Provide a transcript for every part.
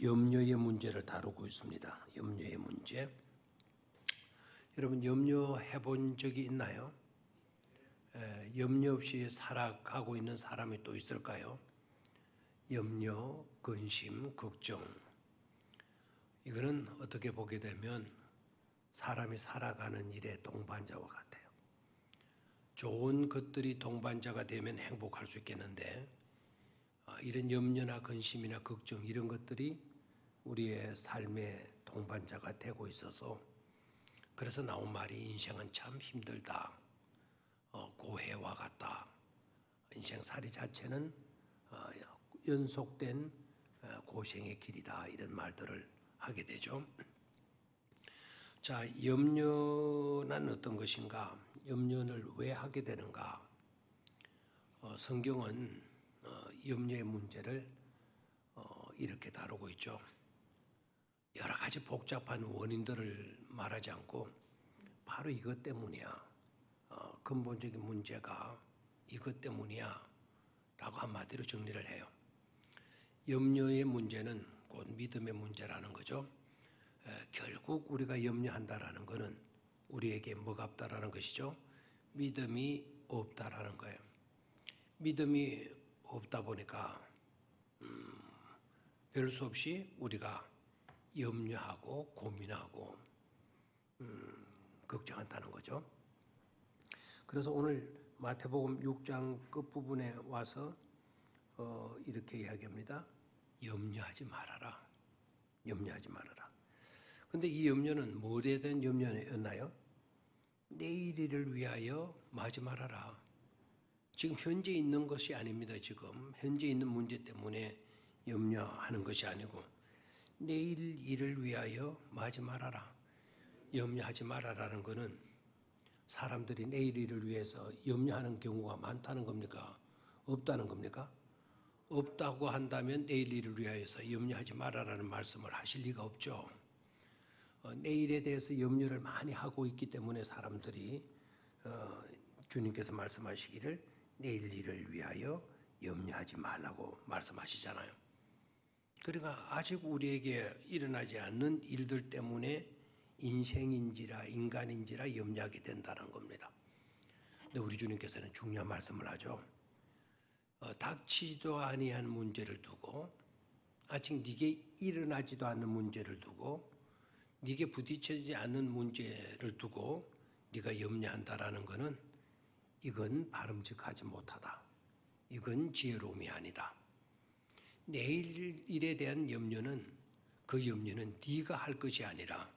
염려의 문제를 다루고 있습니다. 염려의 문제. 여러분 염려해 본 적이 있나요? 염려 없이 살아가고 있는 사람이 또 있을까요? 염려, 근심, 걱정. 이거는 어떻게 보게 되면 사람이 살아가는 일의 동반자와 같아요. 좋은 것들이 동반자가 되면 행복할 수 있겠는데 이런 염려나 근심이나 걱정 이런 것들이 우리의 삶의 동반자가 되고 있어서 그래서 나온 말이 인생은 참 힘들다. 고해와 같다. 인생살이 자체는 연속된 고생의 길이다. 이런 말들을 하게 되죠. 자, 염려는 어떤 것인가? 염려를 왜 하게 되는가? 성경은 염려의 문제를 이렇게 다루고 있죠. 여러 가지 복잡한 원인들을 말하지 않고 바로 이것 때문이야. 근본적인 문제가 이것 때문이야 라고 한마디로 정리를 해요. 염려의 문제는 곧 믿음의 문제라는 거죠. 결국 우리가 염려한다라는 것은 우리에게 뭐가 없다라는 것이죠. 믿음이 없다라는 거예요. 믿음이 없다 보니까 별 수 없이 우리가 염려하고 고민하고 걱정한다는 거죠. 그래서 오늘 마태복음 6장 끝부분에 와서 이렇게 이야기합니다. 염려하지 말아라. 염려하지 말아라. 그런데 이 염려는 뭐에 대한 염려였나요? 내일 일을 위하여 하지 말아라. 지금 현재 있는 것이 아닙니다. 지금 현재 있는 문제 때문에 염려하는 것이 아니고 내일 일을 위하여 하지 말아라. 염려하지 말아라는 것은 사람들이 내일 일을 위해서 염려하는 경우가 많다는 겁니까? 없다는 겁니까? 없다고 한다면 내일 일을 위하여서 염려하지 말아라는 말씀을 하실 리가 없죠. 내일에 대해서 염려를 많이 하고 있기 때문에 사람들이 주님께서 말씀하시기를 내일 일을 위하여 염려하지 말라고 말씀하시잖아요. 그러니까 아직 우리에게 일어나지 않는 일들 때문에 인생인지라 인간인지라 염려하게 된다는 겁니다. 근데 우리 주님께서는 중요한 말씀을 하죠. 닥치지도 아니한 문제를 두고 아직 네게 일어나지도 않는 문제를 두고 네게 부딪히지 않는 문제를 두고 네가 염려한다라는 것은 이건 바람직하지 못하다. 이건 지혜로움이 아니다. 내일 일에 대한 염려는 그 염려는 네가 할 것이 아니라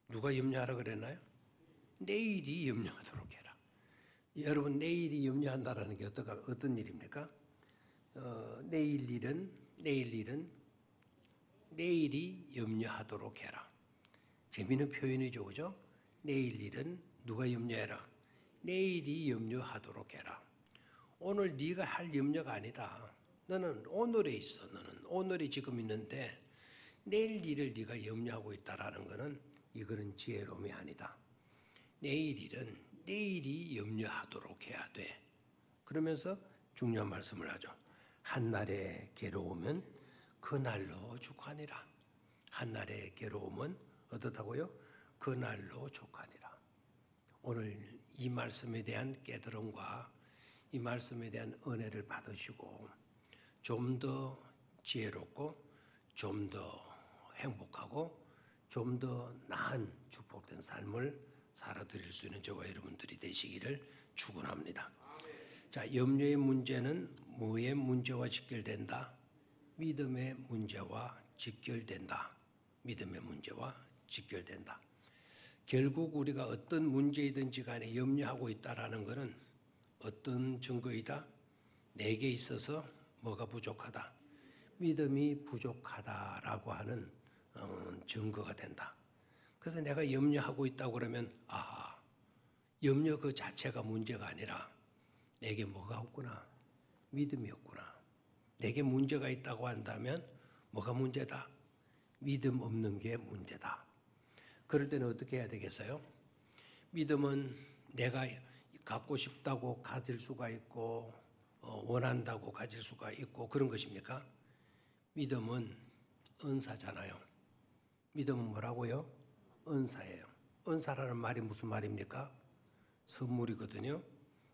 누가 염려하라 그랬나요? 내일이 염려하도록 해라. 여러분 내일이 염려한다라는 게 어떤 일입니까? 내일 일은 내일이 염려하도록 해라. 재미있는 표현이죠, 그죠? 내일 일은 누가 염려해라? 내일이 염려하도록 해라. 오늘 네가 할 염려가 아니다. 너는 오늘에 있어. 너는 오늘이 지금 있는데 내일 일을 네가 염려하고 있다라는 것은 이거는 지혜로움이 아니다. 내일 일은 내일이 염려하도록 해야 돼. 그러면서 중요한 말씀을 하죠. 한날의 괴로움은 그날로 족하니라. 한날의 괴로움은 어떻다고요? 그날로 족하니라. 오늘 이 말씀에 대한 깨달음과 이 말씀에 대한 은혜를 받으시고 좀 더 지혜롭고 좀 더 행복하고 좀 더 나은 축복된 삶을 살아드릴 수 있는 저와 여러분들이 되시기를 축원합니다. 자, 염려의 문제는 뭐의 문제와 직결된다? 믿음의 문제와 직결된다. 믿음의 문제와 직결된다. 결국 우리가 어떤 문제이든지 간에 염려하고 있다라는 것은 어떤 증거이다? 내게 있어서 뭐가 부족하다? 믿음이 부족하다라고 하는 증거가 된다. 그래서 내가 염려하고 있다고 그러면 아하, 염려 그 자체가 문제가 아니라 내게 뭐가 없구나? 믿음이 없구나. 내게 문제가 있다고 한다면 뭐가 문제다? 믿음 없는 게 문제다. 그럴 때는 어떻게 해야 되겠어요? 믿음은 내가 갖고 싶다고 가질 수가 있고 원한다고 가질 수가 있고 그런 것입니까? 믿음은 은사잖아요. 믿음은 뭐라고요? 은사예요. 은사라는 말이 무슨 말입니까? 선물이거든요.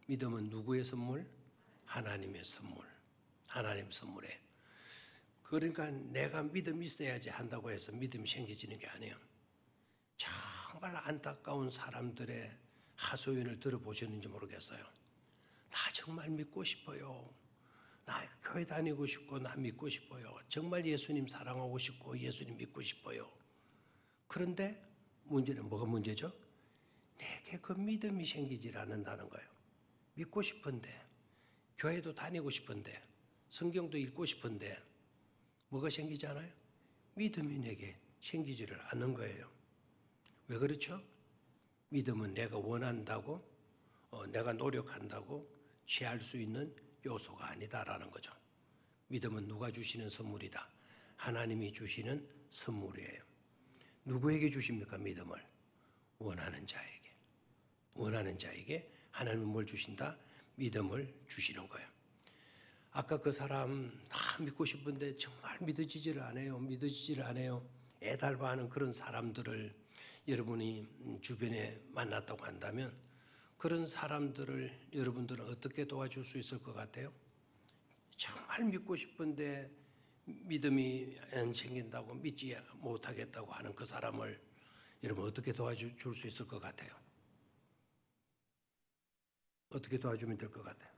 믿음은 누구의 선물? 하나님의 선물. 하나님 선물에. 그러니까 내가 믿음 있어야지 한다고 해서 믿음이 생기지는 게 아니에요. 정말 안타까운 사람들의 하소연을 들어보셨는지 모르겠어요. 나 정말 믿고 싶어요. 나 교회 다니고 싶고 나 믿고 싶어요. 정말 예수님 사랑하고 싶고 예수님 믿고 싶어요. 그런데 문제는 뭐가 문제죠? 내게 그 믿음이 생기질 않는다는 거예요. 믿고 싶은데, 교회도 다니고 싶은데, 성경도 읽고 싶은데 뭐가 생기지 않아요? 믿음이 내게 생기지를 않는 거예요. 왜 그렇죠? 믿음은 내가 원한다고, 내가 노력한다고 취할 수 있는 요소가 아니다라는 거죠. 믿음은 누가 주시는 선물이다. 하나님이 주시는 선물이에요. 누구에게 주십니까? 믿음을 원하는 자에게. 원하는 자에게 하나님은 뭘 주신다? 믿음을 주시는 거예요. 아까 그 사람 다 믿고 싶은데 정말 믿어지질 않아요. 믿어지질 않아요. 애달파하는 그런 사람들을 여러분이 주변에 만났다고 한다면 그런 사람들을 여러분들은 어떻게 도와줄 수 있을 것 같아요? 정말 믿고 싶은데 믿음이 안 생긴다고 믿지 못하겠다고 하는 그 사람을 여러분 어떻게 도와줄 수 있을 것 같아요? 어떻게 도와주면 될 것 같아요?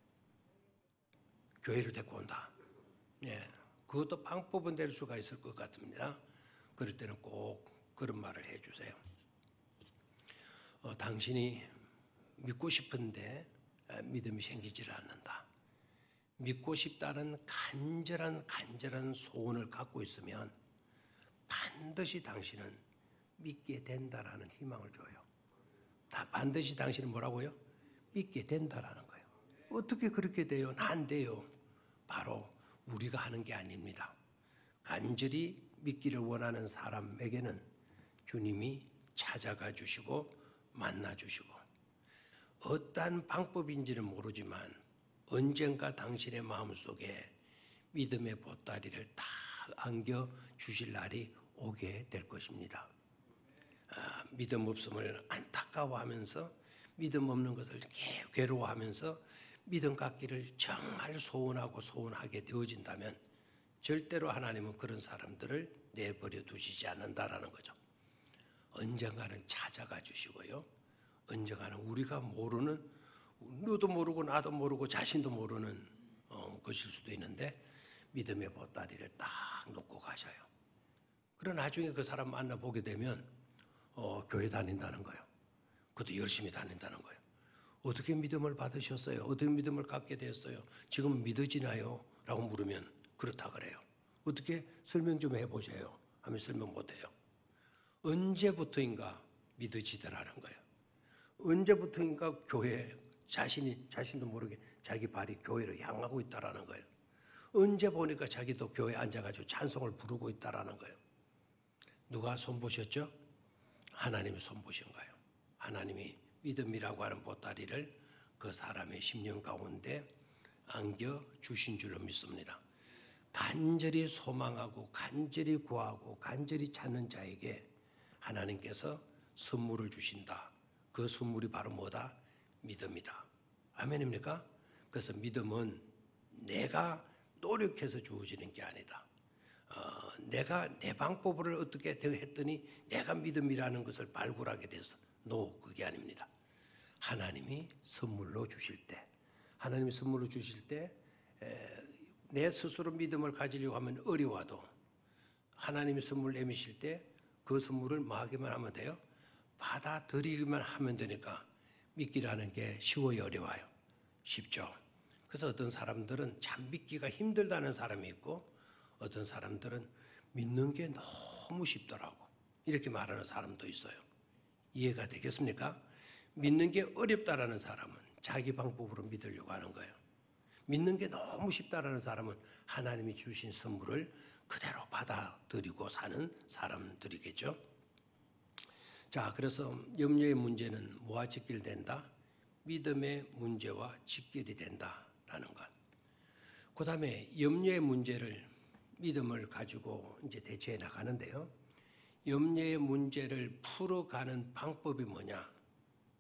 교회를 데리고 온다. 예, 그것도 방법은 될 수가 있을 것 같습니다. 그럴 때는 꼭 그런 말을 해주세요. 당신이 믿고 싶은데 믿음이 생기질 않는다. 믿고 싶다는 간절한 소원을 갖고 있으면 반드시 당신은 믿게 된다라는 희망을 줘요. 반드시 당신은 뭐라고요? 믿게 된다라는 거예요. 어떻게 그렇게 돼요? 안 돼요. 바로 우리가 하는 게 아닙니다. 간절히 믿기를 원하는 사람에게는 주님이 찾아가 주시고 만나 주시고 어떠한 방법인지는 모르지만 언젠가 당신의 마음속에 믿음의 보따리를 다 안겨 주실 날이 오게 될 것입니다. 믿음 없음을 안타까워하면서 믿음 없는 것을 괴로워하면서 믿음 갖기를 정말 소원하게 되어진다면 절대로 하나님은 그런 사람들을 내버려 두시지 않는다라는 거죠. 언젠가는 찾아가 주시고요. 언젠가는 우리가 모르는, 너도 모르고 나도 모르고 자신도 모르는 것일 수도 있는데 믿음의 보따리를 딱 놓고 가셔요. 그러나 나중에 그 사람 만나보게 되면 교회 다닌다는 거예요. 그것도 열심히 다닌다는 거예요. 어떻게 믿음을 받으셨어요? 어떻게 믿음을 갖게 되었어요? 지금 믿어지나요? 라고 물으면 그렇다 그래요. 어떻게 설명 좀 해보세요? 하면 설명 못해요. 언제부터인가 믿어지더라는 거예요. 언제부터인가 교회 자신도 모르게 자기 발이 교회로 향하고 있다라는 거예요. 언제 보니까 자기도 교회에 앉아가지고 찬송을 부르고 있다라는 거예요. 누가 손보셨죠? 하나님이 손보신 거예요. 하나님이 믿음이라고 하는 보따리를 그 사람의 심령 가운데 안겨 주신 줄로 믿습니다. 간절히 소망하고 간절히 구하고 간절히 찾는 자에게 하나님께서 선물을 주신다. 그 선물이 바로 뭐다? 믿음이다. 아멘입니까? 그래서 믿음은 내가 노력해서 주어지는 게 아니다. 내가 내 방법을 어떻게 했더니 내가 믿음이라는 것을 발굴하게 돼서 그게 아닙니다. 하나님이 선물로 주실 때, 하나님이 선물로 주실 때 내 스스로 믿음을 가지려고 하면 어려워도 하나님이 선물 내미실 때 그 선물을 뭐하기만 하면 돼요? 받아들이기만 하면 되니까 믿기라는 게 쉬워요, 어려워요? 쉽죠. 그래서 어떤 사람들은 참 믿기가 힘들다는 사람이 있고 어떤 사람들은 믿는 게 너무 쉽더라고 이렇게 말하는 사람도 있어요. 이해가 되겠습니까? 믿는 게 어렵다라는 사람은 자기 방법으로 믿으려고 하는 거예요. 믿는 게 너무 쉽다라는 사람은 하나님이 주신 선물을 그대로 받아들이고 사는 사람들이겠죠. 자, 그래서 염려의 문제는 뭐와 직결된다? 믿음의 문제와 직결이 된다라는 것. 그 다음에 염려의 문제를 믿음을 가지고 이제 대처해 나가는데요. 염려의 문제를 풀어가는 방법이 뭐냐?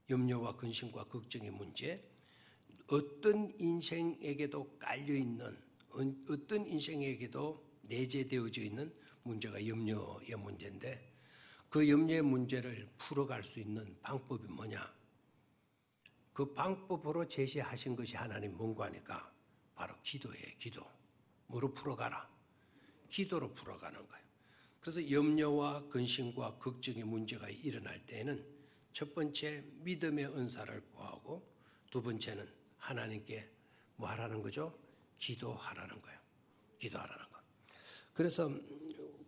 염려와 근심과 걱정의 문제. 어떤 인생에게도 깔려 있는, 어떤 인생에게도 내재되어져 있는 문제가 염려의 문제인데, 그 염려의 문제를 풀어갈 수 있는 방법이 뭐냐? 그 방법으로 제시하신 것이 하나님 문과니까 바로 기도예요. 기도. 뭐로 풀어가라? 기도로 풀어가는 거예요. 그래서 염려와 근심과 걱정의 문제가 일어날 때에는 첫 번째 믿음의 은사를 구하고, 두 번째는 하나님께 뭐 하라는 거죠? 기도하라는 거예요. 기도하라는 거. 그래서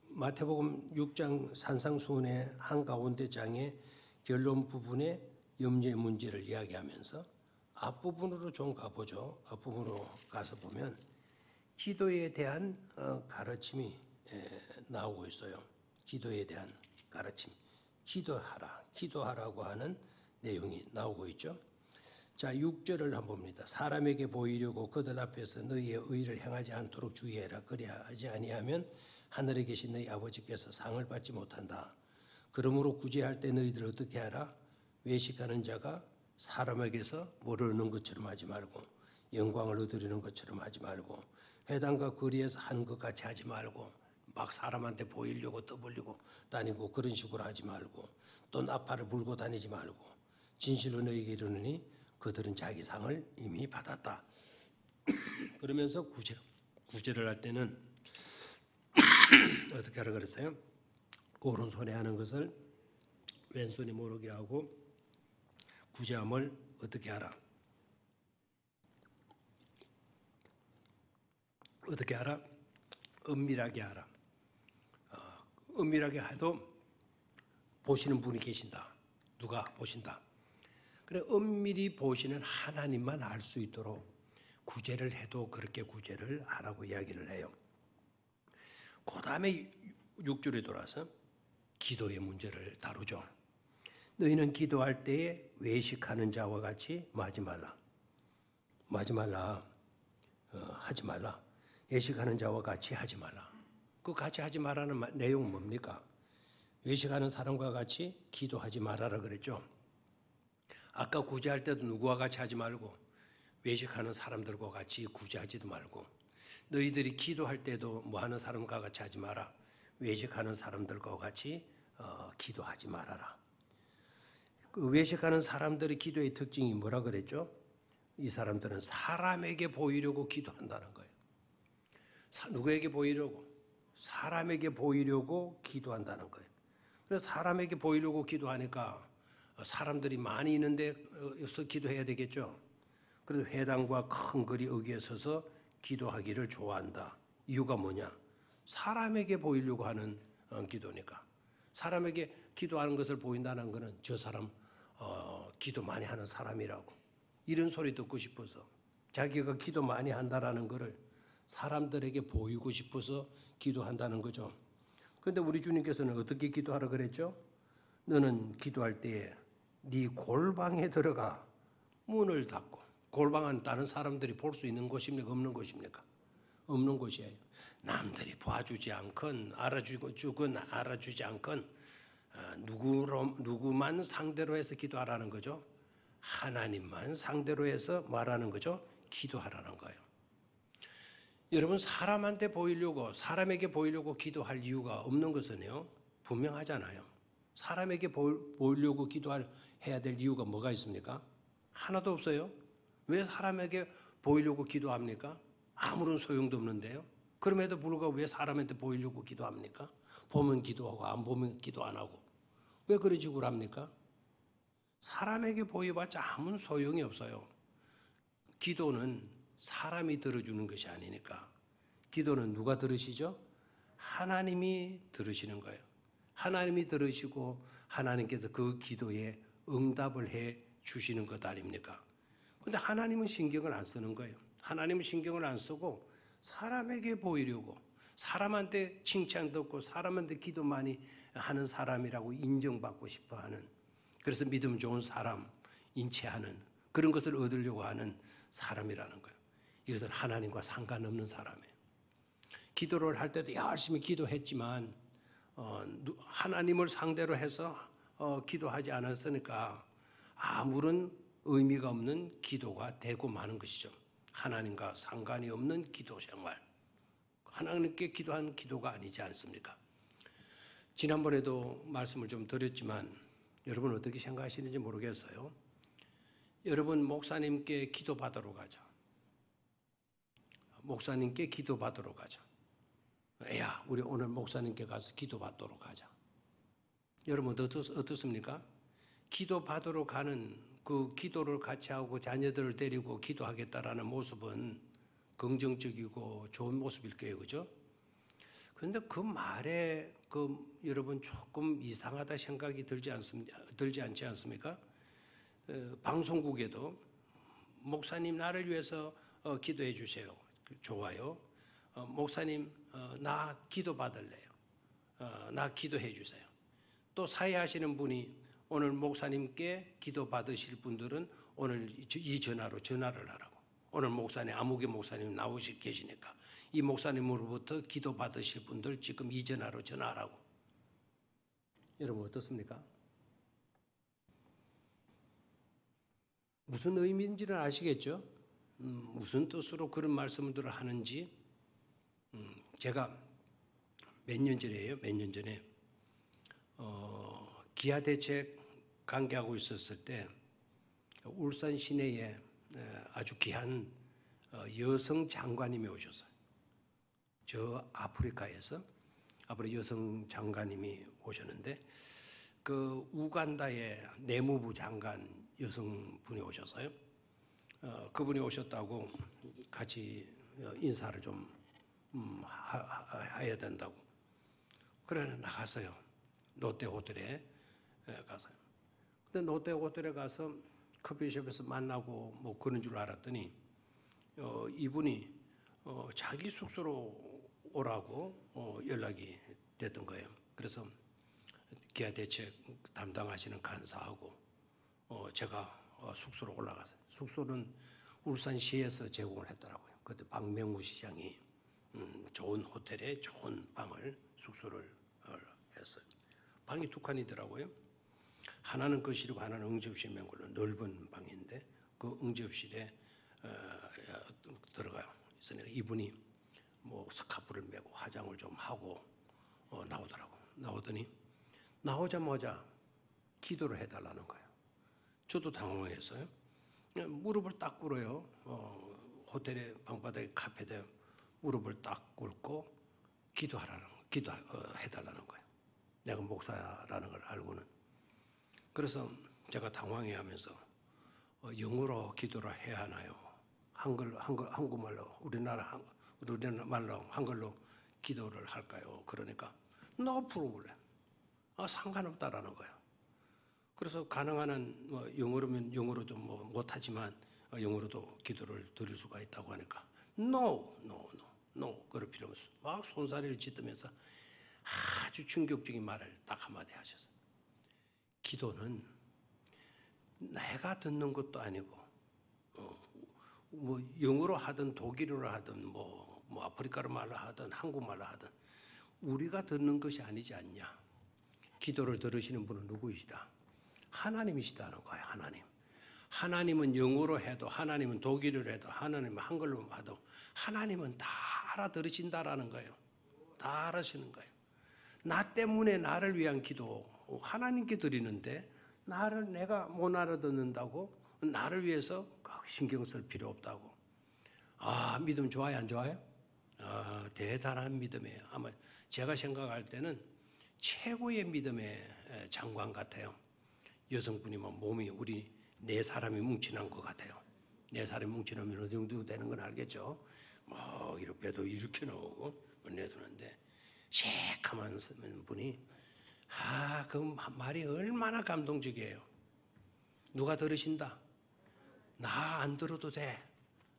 마태복음 6장 산상수훈의 한가운데 장의 결론 부분에 염려의 문제를 이야기하면서 앞부분으로 좀 가보죠. 앞부분으로 가서 보면 기도에 대한 가르침이 나오고 있어요. 기도에 대한 가르침. 기도하라. 기도하라고 하는 내용이 나오고 있죠. 자, 6절을 한번 봅니다. 사람에게 보이려고 그들 앞에서 너희의 의를 행하지 않도록 주의해라. 그리하지 아니하면 하늘에 계신 너희 아버지께서 상을 받지 못한다. 그러므로 구제할 때 너희들 어떻게 하라? 외식하는 자가 사람에게서 모르는 것처럼 하지 말고, 영광을 얻으려는 것처럼 하지 말고, 회당과 거리에서 하는 것 같이 하지 말고, 막 사람한테 보이려고 떠벌리고 다니고 그런 식으로 하지 말고, 또 나팔을 불고 다니지 말고, 진실로 너희에게 이르노니 그들은 자기 상을 이미 받았다. 그러면서 구제를 할 때는 어떻게 하라 그랬어요? 오른손에 하는 것을 왼손이 모르게 하고, 구제함을 어떻게 하라? 어떻게 하라? 은밀하게 하라. 은밀하게 해도 보시는 분이 계신다. 누가 보신다. 그래, 은밀히 보시는 하나님만 알 수 있도록 구제를 해도 그렇게 구제를 하라고 이야기를 해요. 그 다음에 6절에 돌아서 기도의 문제를 다루죠. 너희는 기도할 때에 외식하는 자와 같이 하지 말라. 하지 말라. 하지 말라. 외식하는 자와 같이 하지 말라. 그 같이 하지 말라는 내용은 뭡니까? 외식하는 사람과 같이 기도하지 말아라 그랬죠. 아까 구제할 때도 누구와 같이 하지 말고, 외식하는 사람들과 같이 구제하지도 말고, 너희들이 기도할 때도 뭐 하는 사람과 같이 하지 마라. 외식하는 사람들과 같이 기도하지 말아라. 그 외식하는 사람들의 기도의 특징이 뭐라 그랬죠? 이 사람들은 사람에게 보이려고 기도한다는 거예요. 누구에게 보이려고? 사람에게 보이려고 기도한다는 거예요. 그래서 사람에게 보이려고 기도하니까 사람들이 많이 있는데 여기서 기도해야 되겠죠. 그래서 회당과 큰 거리 어귀에 서서 기도하기를 좋아한다. 이유가 뭐냐? 사람에게 보이려고 하는 기도니까. 사람에게 기도하는 것을 보인다는 것은 저 사람 기도 많이 하는 사람이라고, 이런 소리 듣고 싶어서, 자기가 기도 많이 한다라는 것을 사람들에게 보이고 싶어서 기도한다는 거죠. 그런데 우리 주님께서는 어떻게 기도하라 그랬죠? 너는 기도할 때에 네 골방에 들어가 문을 닫고, 골방은 다른 사람들이 볼 수 있는 곳입니까? 없는 곳입니까? 없는 곳이에요. 남들이 봐주지 않건 알아주건 알아주지 않건 누구만 상대로 해서 기도하라는 거죠? 하나님만 상대로 해서 말하는 거죠? 기도하라는 거예요. 여러분, 사람한테 보이려고, 사람에게 보이려고 기도할 이유가 없는 것은요, 분명하잖아요. 사람에게 보이려고 해야 될 이유가 뭐가 있습니까? 하나도 없어요. 왜 사람에게 보이려고 기도합니까? 아무런 소용도 없는데요. 그럼에도 불구하고 왜 사람한테 보이려고 기도합니까? 보면 기도하고 안 보면 기도 안 하고. 왜 그런 식으로 합니까? 사람에게 보여봤자 아무 소용이 없어요. 기도는 사람이 들어주는 것이 아니니까. 기도는 누가 들으시죠? 하나님이 들으시는 거예요. 하나님이 들으시고 하나님께서 그 기도에 응답을 해 주시는 것 아닙니까? 그런데 하나님은 신경을 안 쓰는 거예요. 하나님은 신경을 안 쓰고 사람에게 보이려고, 사람한테 칭찬 듣고 사람한테 기도 많이 하는 사람이라고 인정받고 싶어하는, 그래서 믿음 좋은 사람 인체하는 그런 것을 얻으려고 하는 사람이라는 거예요. 이것은 하나님과 상관없는 사람이에요. 기도를 할 때도 열심히 기도했지만 하나님을 상대로 해서 기도하지 않았으니까 아무런 의미가 없는 기도가 되고 마는 것이죠. 하나님과 상관이 없는 기도 생활. 하나님께 기도한 기도가 아니지 않습니까? 지난번에도 말씀을 좀 드렸지만 여러분 어떻게 생각하시는지 모르겠어요. 여러분 목사님께 기도받으러 가자. 목사님께 기도받으러 가자. 야, 우리 오늘 목사님께 가서 기도받도록 하자. 여러분 어떻습니까? 기도받으러 가는 그 기도를 같이 하고 자녀들을 데리고 기도하겠다라는 모습은 긍정적이고 좋은 모습일 거예요. 그죠? 그런데 그 말에 여러분 조금 이상하다 생각이 들지 않지 않습니까? 방송국에도 목사님 나를 위해서 기도해 주세요. 좋아요. 목사님 나 기도 받을래요. 나 기도해 주세요. 또 사회하시는 분이 오늘 목사님께 기도 받으실 분들은 오늘 이 전화로 전화를 하라고. 오늘 목사님 아무개 목사님 나오시 계시니까 이 목사님으로부터 기도 받으실 분들 지금 이 전화로 전화하라고. 여러분 어떻습니까? 무슨 의미인지는 아시겠죠? 무슨 뜻으로 그런 말씀들을 하는지. 제가 몇 년 전에요. 몇 년 전에 기아대책 관계하고 있었을 때 울산 시내에 아주 귀한 여성 장관님이 오셨어요. 저 아프리카에서 여성 장관님이 오셨는데 그 우간다의 내무부 장관 여성분이 오셨어요. 그분이 오셨다고 같이 인사를 좀 해야 된다고. 그래 나갔어요. 롯데 호텔에 가서요. 근데 롯데 호텔에 가서 커피숍에서 만나고 뭐 그런 줄 알았더니 이분이 자기 숙소로 오라고 연락이 됐던 거예요. 그래서 기아대책 담당하시는 간사하고 제가 숙소로 올라갔어요. 숙소는 울산시에서 제공을 했더라고요. 그때 박명우 시장이 좋은 호텔에 좋은 방을 숙소를 했어요. 방이 두 칸이더라고요. 하나는 거실이고 하나는 응접실인 걸로 넓은 방인데 그 응접실에 들어가요. 그래서 이분이 뭐 스카프를 메고 화장을 좀 하고 나오더라고. 나오더니 나오자마자 기도를 해달라는 거예요. 저도 당황했어요. 무릎을 딱 꿇어요. 호텔의 방바닥에 카페에 무릎을 딱 꿇고 기도해달라는 거예요. 내가 목사라는 걸 알고는. 그래서 제가 당황해하면서 영어로 기도를 해야 하나요? 한국말로 우리나라 말로 한글로 기도를 할까요? 그러니까 no problem. 상관없다라는 거예요. 그래서 가능한 한 영어로면 영어로 좀 못하지만 영어로도 기도를 드릴 수가 있다고 하니까 no 그럴 필요 없어. 막 손사래를 찢으면서 아주 충격적인 말을 딱 한마디 하셨어요. 기도는 내가 듣는 것도 아니고 뭐 영어로 하든 독일어로 하든 뭐 아프리카로 말로 하든 한국말로 하든 우리가 듣는 것이 아니지 않냐. 기도를 들으시는 분은 누구이시다? 하나님이시다는 거예요. 하나님은 영어로 해도 하나님은 독일어로 해도 하나님은 한글로 해도 하나님은 다 알아들으신다라는 거예요. 다 알아시는 거예요. 나 때문에 나를 위한 기도 하나님께 드리는데 내가 못 알아듣는다고 나를 위해서 신경 쓸 필요 없다고. 믿음 좋아요, 안 좋아요? 대단한 믿음이에요. 아마 제가 생각할 때는 최고의 믿음의 장관 같아요. 여성분이 몸이 우리 네 사람이 뭉친한 것 같아요. 네 사람이 뭉친하면 어느 정도 되는 건 알겠죠? 이렇게 배도 이렇게 나오고 내두는데 새카만 분이 그 말이 얼마나 감동적이에요. 누가 들으신다? 나 안 들어도 돼.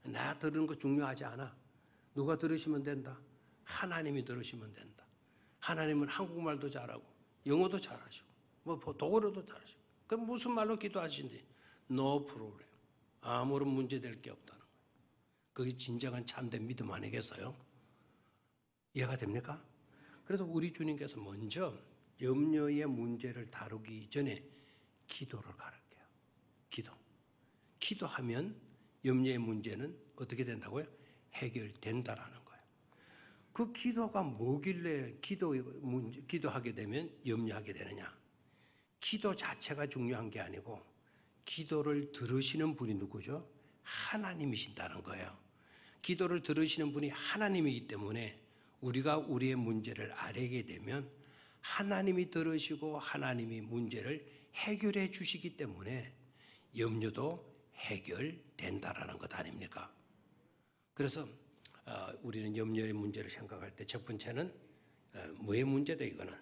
나 들은 거 중요하지 않아. 누가 들으시면 된다. 하나님이 들으시면 된다. 하나님은 한국말도 잘하고 영어도 잘하시고 독어로도 잘하시고 그럼 무슨 말로 기도하신지 no problem. 아무런 문제될 게 없다는 거예요. 그게 진정한 참된 믿음 아니겠어요? 이해가 됩니까? 그래서 우리 주님께서 먼저 염려의 문제를 다루기 전에 기도를 가르쳐요. 기도하면 염려의 문제는 어떻게 된다고요? 해결된다라는 거예요. 그 기도가 뭐길래 기도하게 되면 염려하게 되느냐? 기도 자체가 중요한 게 아니고 기도를 들으시는 분이 누구죠? 하나님이신다는 거예요. 기도를 들으시는 분이 하나님이기 때문에 우리가 우리의 문제를 아뢰게 되면 하나님이 들으시고 하나님이 문제를 해결해 주시기 때문에 염려도 해결된다라는 것 아닙니까? 그래서 우리는 염려의 문제를 생각할 때 첫 번째는 뭐의 문제다? 이거는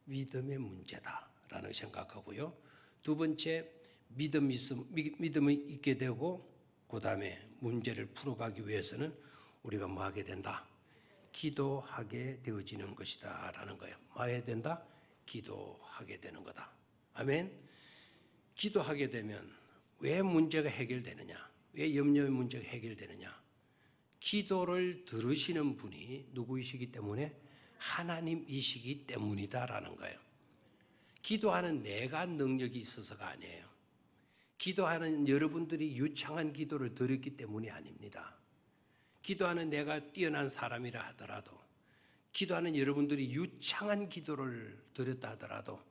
믿음의 문제다라는 생각하고요. 두 번째 믿음이 있게 되고 그 다음에 문제를 풀어가기 위해서는 우리가 뭐 하게 된다? 기도하게 되어지는 것이다 라는 거예요. 뭐 해야 된다? 기도하게 되는 거다. 아멘. 기도하게 되면 왜 문제가 해결되느냐? 왜 염려의 문제가 해결되느냐? 기도를 들으시는 분이 누구이시기 때문에 하나님이시기 때문이다라는 거예요. 기도하는 내가 능력이 있어서가 아니에요. 기도하는 여러분들이 유창한 기도를 드렸기 때문이 아닙니다. 기도하는 내가 뛰어난 사람이라 하더라도, 기도하는 여러분들이 유창한 기도를 드렸다 하더라도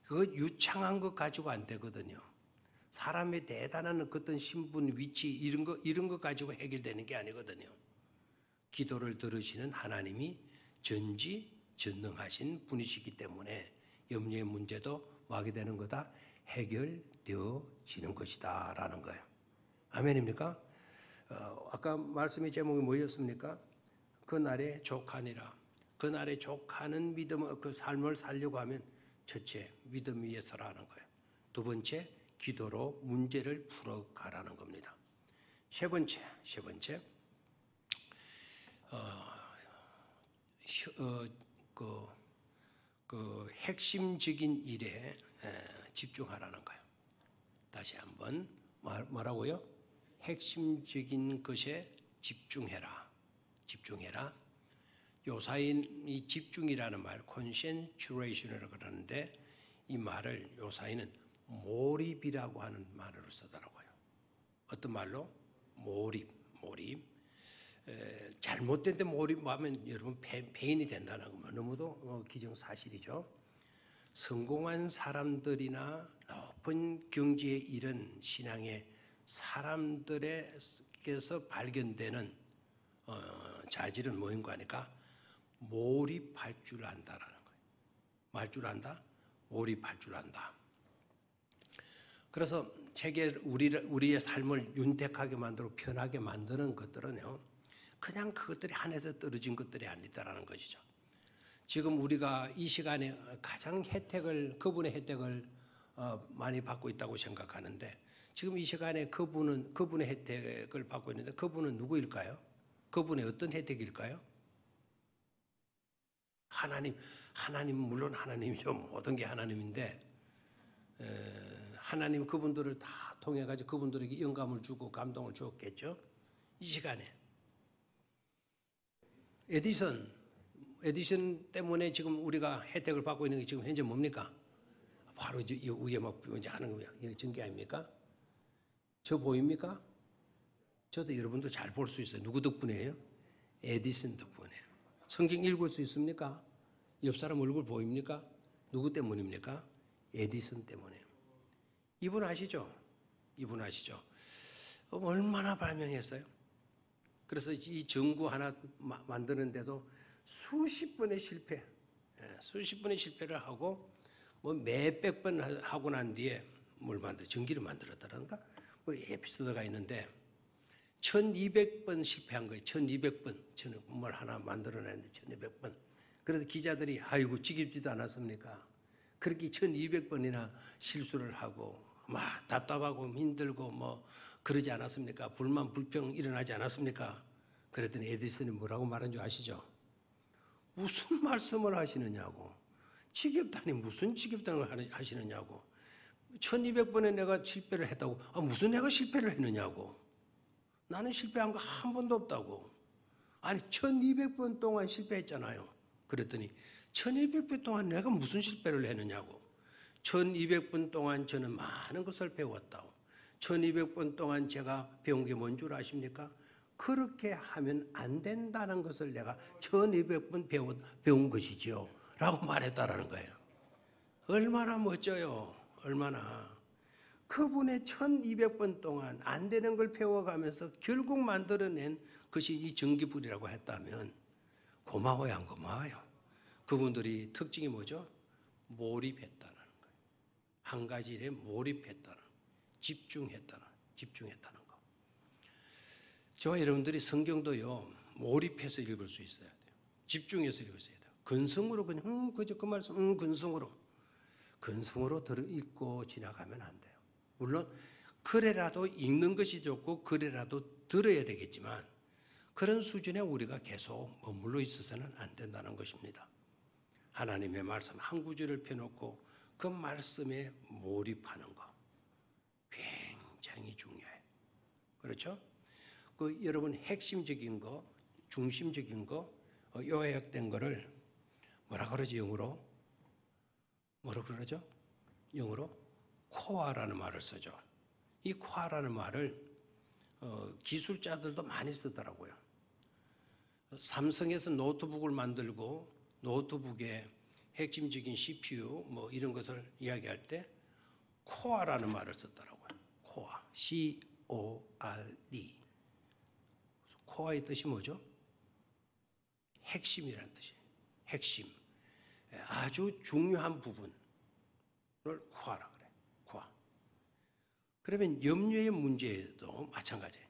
그 유창한 것 가지고 안 되거든요. 사람의 대단한 어떤 신분, 위치 이런 거 가지고 해결되는 게 아니거든요. 기도를 들으시는 하나님이 전지전능하신 분이시기 때문에 염려의 문제도 뭐 하게 되는 거다? 해결되어지는 것이다 라는 거예요. 아멘입니까? 아까 말씀의 제목이 뭐였습니까? 그날의 족하니라. 그날의 족하는 믿음, 그 삶을 살려고 하면 첫째, 믿음 위에 서라는 거예요. 두 번째, 기도로 문제를 풀어가라는 겁니다. 세 번째, 핵심적인 일에 집중하라는 거예요. 다시 한번 뭐라고요? 핵심적인 것에 집중해라. 요사인 이 집중이라는 말, concentration이라고 그러는데 이 말을 요사이는 몰입이라고 하는 말을 쓰더라고요. 어떤 말로? 몰입. 잘못된 데 몰입하면 여러분 폐인이 된다는 거 너무도 기정사실이죠. 성공한 사람들이나 높은 경지에 이른 신앙의 사람들에게서 발견되는 자질은 뭐인가 하니까 몰입할 줄 안다라는 거예요. 뭐 할 줄 안다? 몰입할 줄 안다. 그래서 우리의 삶을 윤택하게 만들고 편하게 만드는 것들은요, 그냥 그것들이 하늘에서 떨어진 것들이 아니다라는 것이죠. 지금 우리가 이 시간에 가장 그분의 혜택을 많이 받고 있다고 생각하는데, 지금 이 시간에 그분의 혜택을 받고 있는데 그분은 누구일까요? 그분의 어떤 혜택일까요? 하나님 물론 하나님이죠. 모든 게 하나님인데 하나님 그분들을 다 통해 가지고 그분들에게 영감을 주고 감동을 주었겠죠. 이 시간에 에디슨 때문에 지금 우리가 혜택을 받고 있는 게 지금 현재 뭡니까? 바로 이 위에 막 하는 거예요. 전기 아닙니까? 저 보입니까? 저도 여러분도 잘 볼 수 있어요. 누구 덕분이에요? 에디슨 덕분이에요. 성경 읽을 수 있습니까? 옆 사람 얼굴 보입니까? 누구 때문입니까? 에디슨 때문이에요. 이분 아시죠? 얼마나 발명했어요? 그래서 이 전구 하나 만드는데도 수십 번의 실패를 하고 뭐 몇백 번 하고 난 뒤에 전기를 만들었다는가? 뭐 에피소드가 있는데 1200번 실패한 거예요. 1200번. 뭘 하나 만들어냈는데 1200번. 그래서 기자들이 아이고 지겹지도 않았습니까? 그렇게 1200번이나 실수를 하고 막 답답하고 힘들고 뭐 그러지 않았습니까? 불만 불평 일어나지 않았습니까? 그랬더니 에디슨이 뭐라고 말한 줄 아시죠? 무슨 말씀을 하시느냐고. 지겹다니 무슨 지겹다는 하시느냐고. 1200번에 내가 실패를 했다고. 무슨 내가 실패를 했느냐고. 나는 실패한 거 한 번도 없다고. 아니 1200번 동안 실패했잖아요. 그랬더니 1200번 동안 내가 무슨 실패를 했느냐고. 1200번 동안 저는 많은 것을 배웠다고. 1200번 동안 제가 배운 게 뭔 줄 아십니까? 그렇게 하면 안 된다는 것을 내가 1200번 배운 것이지요 라고 말했다라는 거예요. 얼마나 멋져요. 얼마나. 그분의 1200번 동안 안 되는 걸 배워가면서 결국 만들어낸 것이 이 전기불이라고 했다면 고마워요, 안 고마워요? 그분들이 특징이 뭐죠? 몰입했다는 거예요. 한 가지 일에 몰입했다는, 집중했다는 거. 저와 여러분들이 성경도요, 몰입해서 읽을 수 있어야 돼요. 집중해서 읽을 수 있어야 돼요. 근성으로 그냥 그저 그 말씀 근성으로 들어 읽고 지나가면 안 돼요. 물론 그래라도 읽는 것이 좋고 그래라도 들어야 되겠지만 그런 수준에 우리가 계속 머물러 있어서는 안 된다는 것입니다. 하나님의 말씀 한 구절을 펴놓고 그 말씀에 몰입하는 거 굉장히 중요해요. 그렇죠? 여러분 핵심적인 거, 중심적인 거, 요약된 거를 뭐라 그러지 영어로? 뭐라 그러죠? 영어로 코어라는 말을 쓰죠. 이 코어라는 말을 기술자들도 많이 쓰더라고요. 삼성에서 노트북을 만들고 노트북의 핵심적인 CPU 뭐 이런 것을 이야기할 때 코어라는 말을 썼더라고요. 코어, C-O-R-D. 코어의 뜻이 뭐죠? 핵심이라는 뜻이에요. 핵심. 아주 중요한 부분을 코어라 그래. 코어. 그러면 염려의 문제에도 마찬가지예요.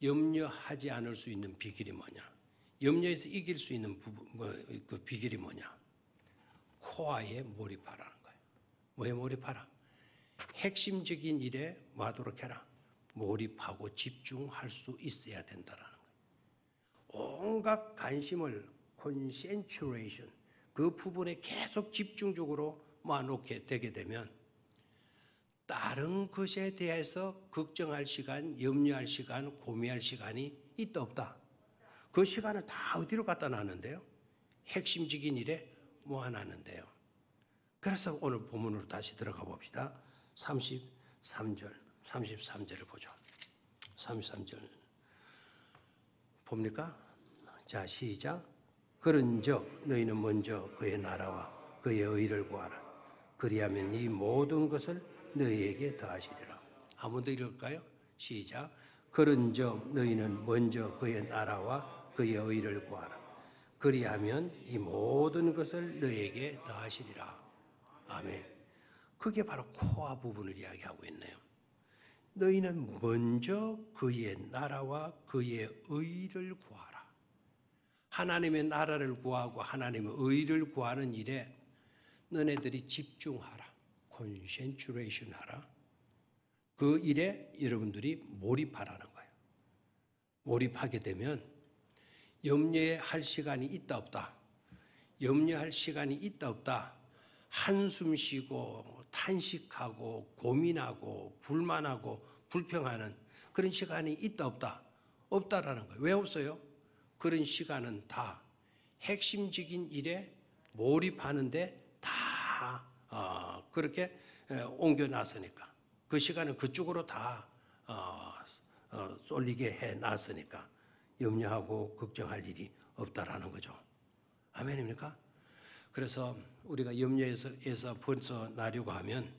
염려하지 않을 수 있는 비결이 뭐냐? 염려에서 이길 수 있는 그 비결이 뭐냐? 코어에 몰입하라는 거예요. 뭐에 몰입하라? 핵심적인 일에 뭐 하도록 해라? 몰입하고 집중할 수 있어야 된다라는 거예요. 온갖 관심을 concentration, 그 부분에 계속 집중적으로 모아놓게 되게 되면 다른 것에 대해서 걱정할 시간, 염려할 시간, 고민할 시간이 있다 없다. 그 시간을 다 어디로 갖다 놨는데요? 핵심적인 일에 모아놨는데요. 그래서 오늘 본문으로 다시 들어가 봅시다. 33절을 보죠. 33절 봅니까? 자, 시작. 그런즉 너희는 먼저 그의 나라와 그의 의를 구하라. 그리하면 이 모든 것을 너희에게 더하시리라. 한 번 더 읽을까요? 시작. 그런즉 너희는 먼저 그의 나라와 그의 의를 구하라. 그리하면 이 모든 것을 너희에게 더하시리라. 아멘. 그게 바로 코어 부분을 이야기하고 있네요. 너희는 먼저 그의 나라와 그의 의를 구하라. 하나님의 나라를 구하고 하나님의 의를 구하는 일에 너네들이 집중하라. concentration 하라. 그 일에 여러분들이 몰입하라는 거예요. 몰입하게 되면 염려할 시간이 있다 없다. 염려할 시간이 있다 없다. 한숨 쉬고 탄식하고 고민하고 불만하고 불평하는 그런 시간이 있다 없다. 없다라는 거예요. 왜 없어요? 그런 시간은 다 핵심적인 일에 몰입하는데 다 그렇게 옮겨놨으니까 그 시간은 그쪽으로 다 쏠리게 해놨으니까 염려하고 걱정할 일이 없다라는 거죠. 아멘입니까? 그래서 우리가 염려에서 벗어나려고 하면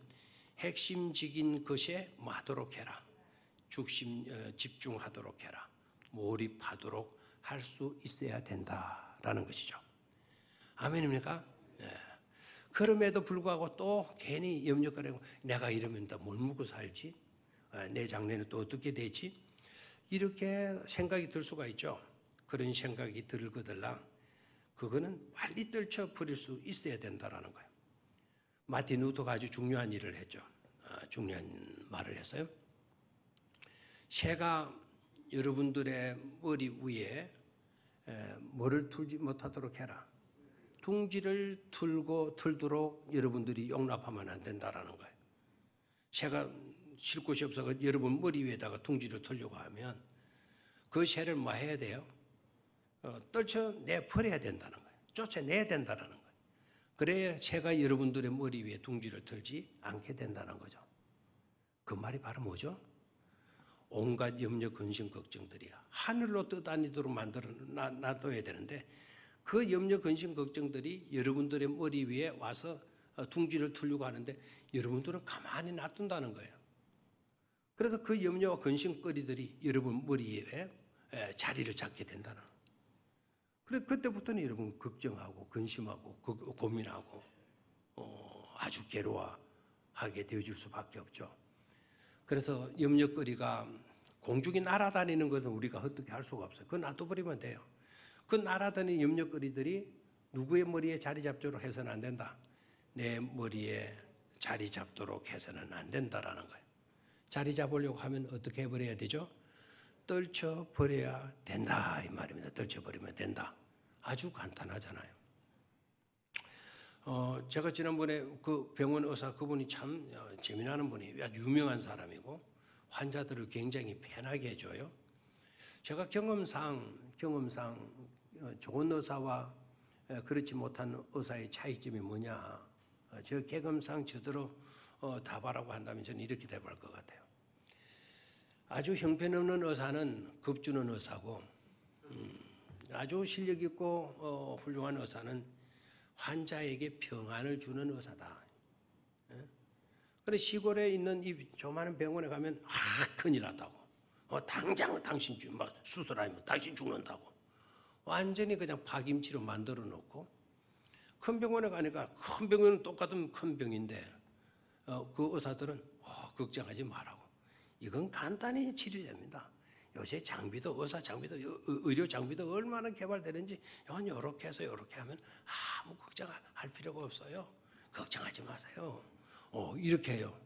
핵심적인 것에 하도록 해라. 집중하도록 해라. 몰입하도록 할 수 있어야 된다라는 것이죠. 아멘입니까? 네. 그럼에도 불구하고 또 괜히 염려거리고 내가 이러면 또 뭘 먹고 살지? 내 장래는 또 어떻게 되지? 이렇게 생각이 들 수가 있죠. 그런 생각이 들거들랑 그거는 빨리 떨쳐버릴 수 있어야 된다라는 거예요. 마틴 루터가 아주 중요한 일을 했죠. 중요한 말을 했어요. 새가 여러분들의 머리 위에 뭐를 틀지 못하도록 해라. 둥지를 틀도록 여러분들이 용납하면 안 된다라는 거예요. 새가 쉴 곳이 없어서 여러분 머리 위에다가 둥지를 틀려고 하면 그 새를 뭐 해야 돼요? 떨쳐내버려야 된다는 거예요. 쫓아내야 된다는 거예요. 그래야 새가 여러분들의 머리 위에 둥지를 틀지 않게 된다는 거죠. 그 말이 바로 뭐죠? 온갖 염려, 근심, 걱정들이 하늘로 떠다니도록 만들어 놔둬야 되는데 그 염려, 근심, 걱정들이 여러분들의 머리 위에 와서 둥지를 틀려고 하는데 여러분들은 가만히 놔둔다는 거예요. 그래서 그 염려와 근심거리들이 여러분 머리 위에 자리를 잡게 된다는 거예요. 그래 그때부터는 여러분 걱정하고 근심하고 고민하고 아주 괴로워하게 되어질 수밖에 없죠. 그래서 염려거리가 공중에 날아다니는 것은 우리가 어떻게 할 수가 없어요. 그거 놔둬버리면 돼요. 그 날아다니는 염려거리들이 누구의 머리에 자리 잡도록 해서는 안 된다. 내 머리에 자리 잡도록 해서는 안 된다라는 거예요. 자리 잡으려고 하면 어떻게 해버려야 되죠? 떨쳐버려야 된다 이 말입니다. 떨쳐버리면 된다. 아주 간단하잖아요. 제가 지난번에 그 병원 의사 그분이 참 재미나는 분이 아주 유명한 사람이고 환자들을 굉장히 편하게 해줘요. 제가 경험상 좋은 의사와 그렇지 못한 의사의 차이점이 뭐냐. 저 경험상 저대로 답하라고 한다면 저는 이렇게 답할 것 같아요. 아주 형편없는 의사는 겁주는 의사고 아주 실력 있고 훌륭한 의사는 환자에게 평안을 주는 의사다. 그래 시골에 있는 이 조그마한 병원에 가면 큰일 났다고. 당장 당신 수술하면 당신 죽는다고. 완전히 그냥 파김치로 만들어 놓고 큰 병원에 가니까 큰 병원은 똑같은 큰 병인데 그 의사들은 걱정하지 말라고. 이건 간단히 치료됩니다. 요새 장비도 의사 장비도 의료 장비도 얼마나 개발되는지 이렇게 해서 이렇게 하면 아무 걱정할 필요가 없어요. 걱정하지 마세요. 이렇게 해요.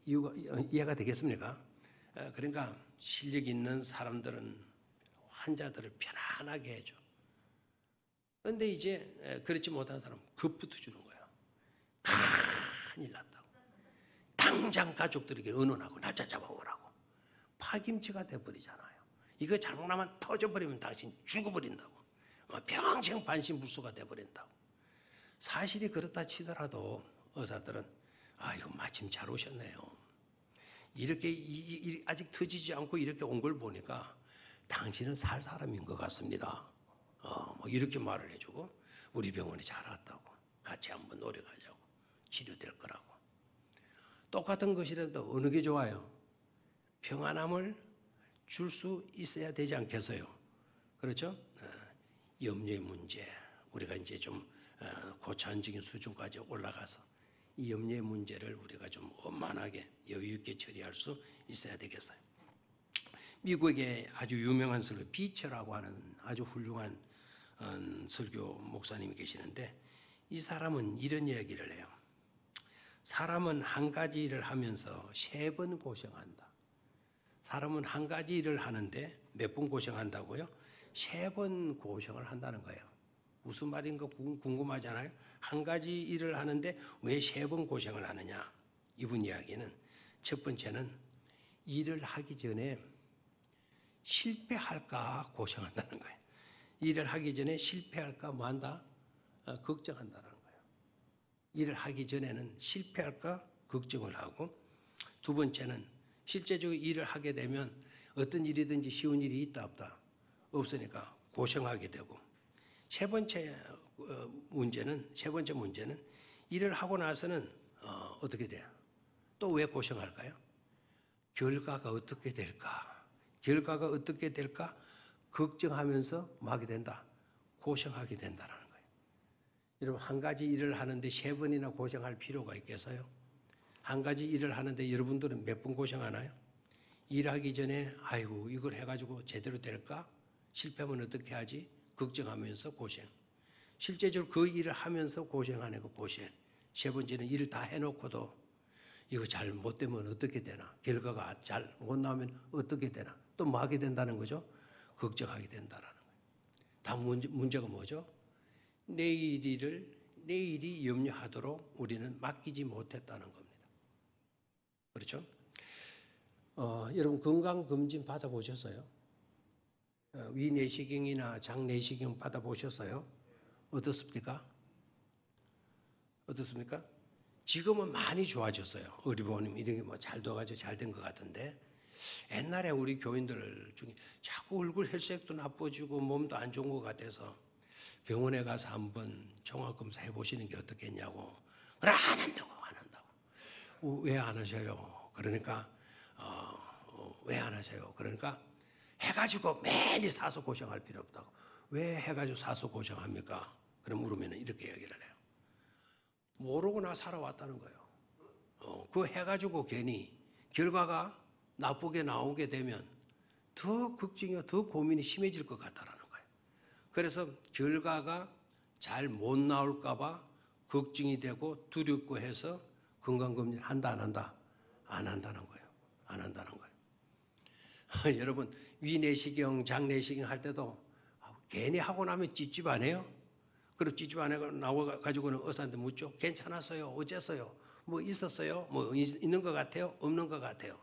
이해가 되겠습니까? 그러니까 실력 있는 사람들은 환자들을 편안하게 해줘. 그런데 이제 그렇지 못한 사람은 겁부터 주는 거예요. 큰일 났다고. 당장 가족들에게 의논하고 날짜 잡아오라고. 파김치가 돼버리잖아요. 이거 잘못하면 터져버리면 당신 죽어버린다고. 평생 반신불수가 돼버린다고. 사실이 그렇다 치더라도 의사들은 이거 마침 잘 오셨네요. 이렇게 아직 터지지 않고 이렇게 온 걸 보니까 당신은 살 사람인 것 같습니다. 이렇게 말을 해주고 우리 병원에 잘 왔다고. 같이 한번 노력하자고. 치료될 거라고. 똑같은 것이라도 어느 게 좋아요? 평안함을 줄 수 있어야 되지 않겠어요? 그렇죠? 염려의 문제, 우리가 이제 좀 고차원적인 수준까지 올라가서 이 염려의 문제를 우리가 좀 원만하게 여유 있게 처리할 수 있어야 되겠어요. 미국에 아주 유명한 설교 비처라고 하는 아주 훌륭한 설교 목사님이 계시는데 이 사람은 이런 이야기를 해요. 사람은 한 가지 일을 하면서 3번 고생한다. 사람은 한 가지 일을 하는데 몇 번 고생한다고요? 3번 고생을 한다는 거예요. 무슨 말인가 궁금하잖아요. 한 가지 일을 하는데 왜 3번 고생을 하느냐? 이분 이야기는 첫 번째는 일을 하기 전에 실패할까 고생한다는 거예요. 일을 하기 전에 실패할까 뭐한다? 걱정한다는 거예요. 일을 하기 전에는 실패할까 걱정을 하고 두 번째는 실제적으로 일을 하게 되면 어떤 일이든지 쉬운 일이 있다 없다? 없으니까 고생하게 되고 세 번째 문제는 일을 하고 나서는 어떻게 돼요? 또 왜 고생할까요? 결과가 어떻게 될까? 결과가 어떻게 될까? 걱정하면서 뭐 하게 된다? 고생하게 된다는 거예요. 여러분 한 가지 일을 하는데 3번이나 고생할 필요가 있겠어요? 한 가지 일을 하는데 여러분들은 몇 번 고생하나요? 일하기 전에 아이고 이걸 해가지고 제대로 될까? 실패하면 어떻게 하지? 걱정하면서 고생. 실제적으로 그 일을 하면서 고생하는 거 고생. 세 번째는 일을 다 해놓고도 이거 잘 못되면 어떻게 되나? 결과가 잘 못 나오면 어떻게 되나? 또 뭐 하게 된다는 거죠? 걱정하게 된다는 거예요. 다음 문제가 뭐죠? 내일이 염려하도록 우리는 맡기지 못했다는 겁니다. 그렇죠? 여러분 건강검진 받아보셨어요? 위내시경이나 장내시경 받아보셨어요? 어떻습니까? 어떻습니까? 지금은 많이 좋아졌어요. 의료보험 이런 게 뭐 잘 돼가지고 잘 된 것 같은데 옛날에 우리 교인들 중에 자꾸 얼굴 혈색도 나빠지고 몸도 안 좋은 것 같아서 병원에 가서 한번 종합검사 해보시는 게 어떻겠냐고. 그래 안 한다고 안 한다고. 왜 안 하셔요? 그러니까 왜 안 하세요? 그러니까 해가지고 매일 사서 고생할 필요 없다고. 왜 해가지고 사서 고생합니까? 그럼 물으면 이렇게 얘기를 해요. 모르고나 살아왔다는 거예요. 그거 해가지고 괜히 결과가 나쁘게 나오게 되면 더 걱정이요, 더 고민이 심해질 것 같다라는 거예요. 그래서 결과가 잘 못 나올까봐 걱정이 되고 두렵고 해서 건강검진 한다, 안 한다? 안 한다는 거예요. 안 한다는 거예요. 여러분, 위내시경, 장내시경 할 때도 괜히 하고 나면 찝찝하네요. 그리고 찝찝 안 해가 나와가지고는 의사한테 묻죠. 괜찮았어요? 어째서요? 뭐 있었어요? 뭐 있는 것 같아요? 없는 것 같아요?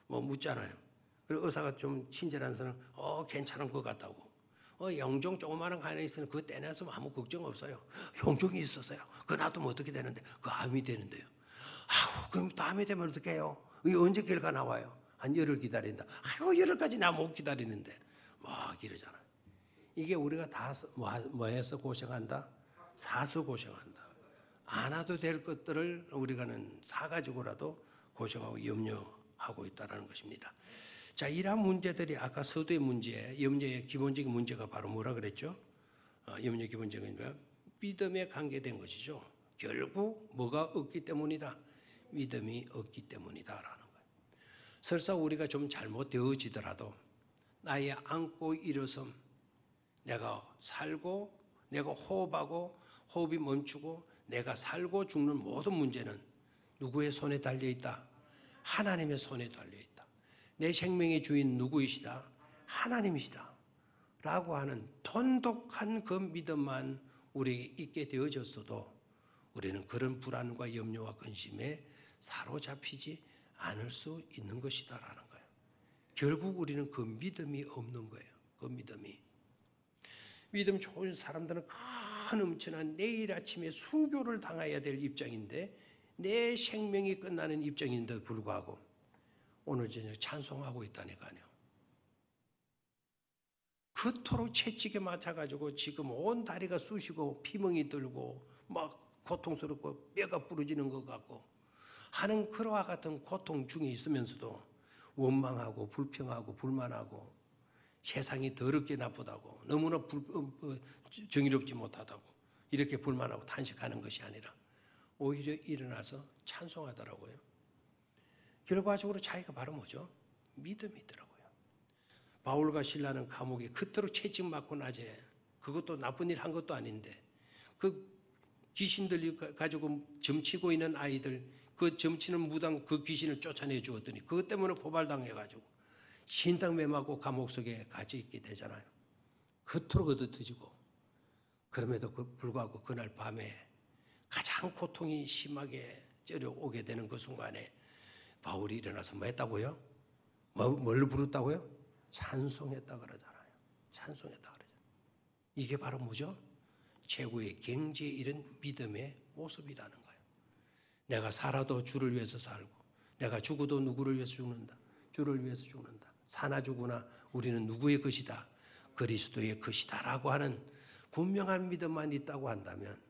뭐 묻잖아요. 그리고 의사가 좀 친절한 사람, 괜찮은 것 같다고. 영종 조그마한 거 하나 있으면 그거 떼내서 아무 걱정 없어요. 영종이 있었어요. 그거 놔두면 어떻게 되는데? 그거 암이 되는데요. 그럼 암이 되면 어떻게 해요? 이게 언제 결과 나와요? 한 열흘 기다린다. 열흘까지 나 못 기다리는데. 막 이러잖아요. 이게 우리가 다 뭐해서 고생한다? 사서 고생한다. 안 와도 될 것들을 우리가는 사가지고라도 고생하고 염려하고 있다는 것입니다. 자, 이러한 문제들이 아까 서두의 문제, 염려의 기본적인 문제가 바로 뭐라 그랬죠? 염려의 기본적인 거야? 믿음에 관계된 것이죠. 결국 뭐가 없기 때문이다? 믿음이 없기 때문이다라는 거예요. 설사 우리가 좀 잘못되어지더라도 나의 안고 일어섬, 내가 살고 내가 호흡하고 호흡이 멈추고 내가 살고 죽는 모든 문제는 누구의 손에 달려있다? 하나님의 손에 달려있다. 내 생명의 주인 누구이시다? 하나님이시다. 라고 하는 돈독한 그 믿음만 우리에게 있게 되어졌어도 우리는 그런 불안과 염려와 근심에 사로잡히지 않을 수 있는 것이다라는 거예요. 결국 우리는 그 믿음이 없는 거예요. 그 믿음이. 믿음 좋은 사람들은 큰 엄청난 내일 아침에 순교를 당해야 될 입장인데 내 생명이 끝나는 입장인데도 불구하고 오늘 저녁 찬송하고 있다니까요. 그토록 채찍에 맞아가지고 지금 온 다리가 쑤시고 피멍이 들고 막 고통스럽고 뼈가 부러지는 것 같고 하는 그와 같은 고통 중에 있으면서도 원망하고 불평하고 불만하고 세상이 더럽게 나쁘다고 너무나 정의롭지 못하다고 이렇게 불만하고 탄식하는 것이 아니라 오히려 일어나서 찬송하더라고요. 결과적으로 자기가 바로 뭐죠? 믿음이더라고요. 바울과 실라는 감옥에 그토록 채찍 맞고 낮에 그것도 나쁜 일 한 것도 아닌데 그 귀신들 가지고 점치고 있는 아이들 그 점치는 무당 그 귀신을 쫓아내 주었더니 그것 때문에 고발당해가지고 신당매맞고 감옥 속에 갇혀 있게 되잖아요. 그토록 얻어터지고 그럼에도 불구하고 그날 밤에 가장 고통이 심하게 ጨ려오게 되는 그 순간에 바울이 일어나서 뭐 했다고요? 뭘 부르다고요? 찬송했다 그러잖아요. 찬송했다 그러잖아요. 이게 바로 뭐죠? 최고의 경지에 이른 믿음의 모습이라는 거예요. 내가 살아도 주를 위해서 살고 내가 죽어도 누구를 위해서 죽는다. 주를 위해서 죽는다. 사나 죽으나 우리는 누구의 것이다? 그리스도의 것이다라고 하는 분명한 믿음만 있다고 한다면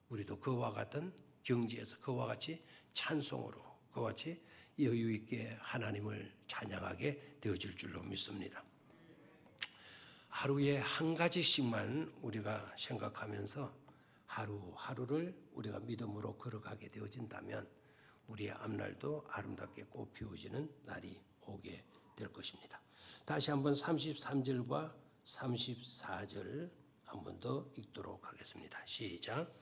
우리도 그와 같은 경지에서 그와 같이 찬송으로 그와 같이 여유 있게 하나님을 찬양하게 되어질 줄로 믿습니다. 하루에 한 가지씩만 우리가 생각하면서 하루하루를 우리가 믿음으로 걸어가게 되어진다면 우리의 앞날도 아름답게 꽃 피워지는 날이 오게 될 것입니다. 다시 한번 33절과 34절 한 번 더 읽도록 하겠습니다. 시작.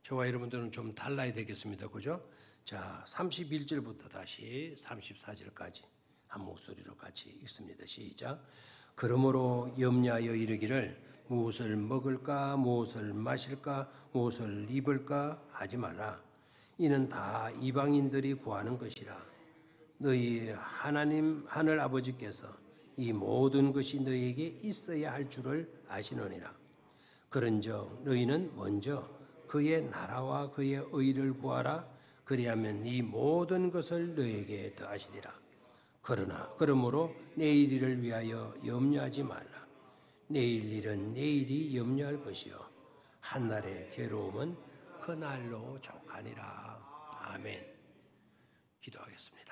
저와 여러분들은 좀 달라야 되겠습니다. 그죠? 자, 31절부터 다시 34절까지 한 목소리로 같이 읽습니다. 시작. 그러므로 염려하여 이르기를 무엇을 먹을까 무엇을 마실까 무엇을 입을까 하지 말라. 이는 다 이방인들이 구하는 것이라. 너희 하나님 하늘 아버지께서 이 모든 것이 너희에게 있어야 할 줄을 아시느니라. 그런즉 너희는 먼저 그의 나라와 그의 의를 구하라. 그리하면 이 모든 것을 너희에게 더하시리라. 그러므로 내일 일을 위하여 염려하지 말라. 내일 일은 내일이 염려할 것이요 한날의 괴로움은 그날로 족하니라. 아멘. 기도하겠습니다.